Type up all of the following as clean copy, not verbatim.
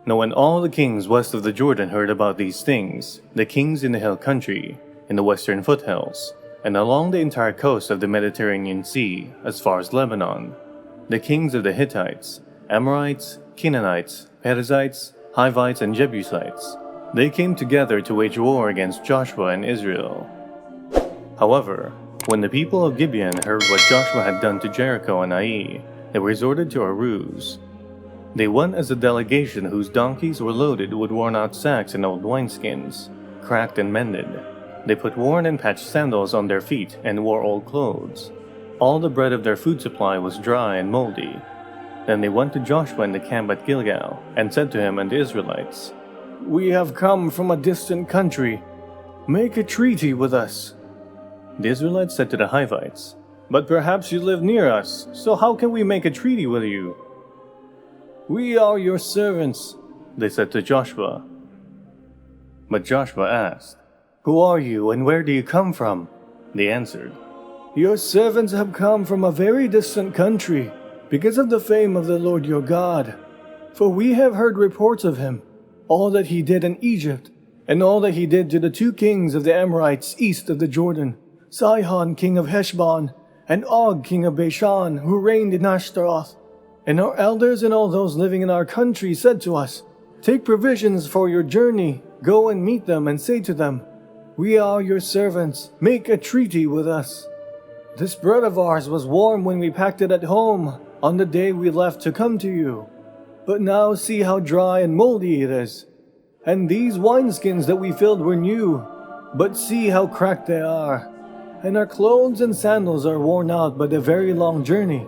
Now when all the kings west of the Jordan heard about these things, the kings in the hill country, in the western foothills, and along the entire coast of the Mediterranean Sea as far as Lebanon, the kings of the Hittites, Amorites, Canaanites, Perizzites, Hivites and Jebusites, they came together to wage war against Joshua and Israel. However, when the people of Gibeon heard what Joshua had done to Jericho and Ai, they resorted to a ruse. They went as a delegation whose donkeys were loaded with worn-out sacks and old wineskins, cracked and mended. They put worn and patched sandals on their feet and wore old clothes. All the bread of their food supply was dry and mouldy. Then they went to Joshua in the camp at Gilgal, and said to him and the Israelites, "We have come from a distant country. Make a treaty with us." The Israelites said to the Hivites, "But perhaps you live near us, so how can we make a treaty with you?" "We are your servants," they said to Joshua. But Joshua asked, "Who are you and where do you come from?" They answered, "Your servants have come from a very distant country, because of the fame of the Lord your God. For we have heard reports of him, all that he did in Egypt, and all that he did to the two kings of the Amorites east of the Jordan, Sihon king of Heshbon, and Og king of Bashan, who reigned in Ashtaroth. And our elders and all those living in our country said to us, 'Take provisions for your journey, go and meet them and say to them, "We are your servants, make a treaty with us." This bread of ours was warm when we packed it at home on the day we left to come to you. But now see how dry and moldy it is. And these wineskins that we filled were new, but see how cracked they are. And our clothes and sandals are worn out by the very long journey."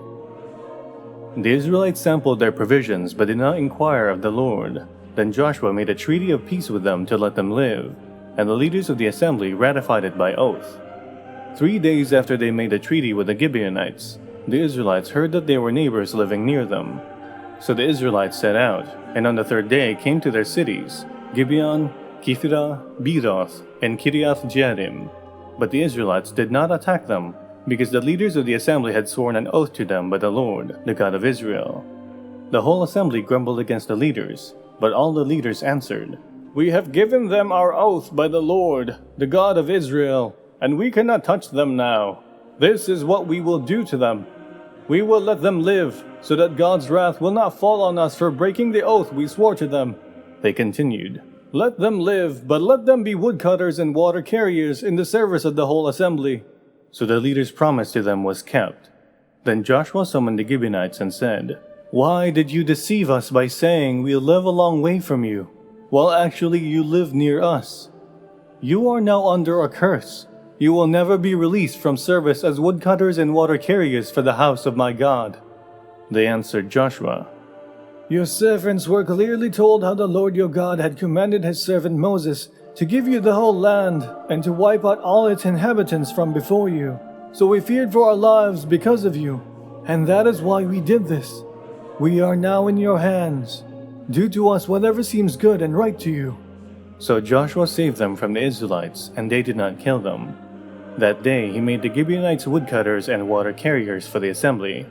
The Israelites sampled their provisions but did not inquire of the Lord. Then Joshua made a treaty of peace with them to let them live, and the leaders of the assembly ratified it by oath. 3 days after they made a treaty with the Gibeonites, the Israelites heard that there were neighbors living near them. So the Israelites set out, and on the 3rd day came to their cities, Gibeon, Kephirah, Beeroth, and Kiriath-Jearim. But the Israelites did not attack them, because the leaders of the assembly had sworn an oath to them by the Lord, the God of Israel. The whole assembly grumbled against the leaders, but all the leaders answered, "We have given them our oath by the Lord, the God of Israel, and we cannot touch them now. This is what we will do to them. We will let them live, so that God's wrath will not fall on us for breaking the oath we swore to them." They continued, "Let them live, but let them be woodcutters and water carriers in the service of the whole assembly." So the leader's promise to them was kept. Then Joshua summoned the Gibeonites and said, "Why did you deceive us by saying we live a long way from you, while actually you live near us? You are now under a curse. You will never be released from service as woodcutters and water carriers for the house of my God." They answered Joshua, "Your servants were clearly told how the Lord your God had commanded his servant Moses to give you the whole land and to wipe out all its inhabitants from before you. So we feared for our lives because of you, and that is why we did this. We are now in your hands. Do to us whatever seems good and right to you." So Joshua saved them from the Israelites, and they did not kill them. That day he made the Gibeonites woodcutters and water carriers for the assembly,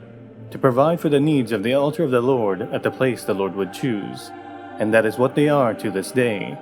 to provide for the needs of the altar of the Lord at the place the Lord would choose. And that is what they are to this day.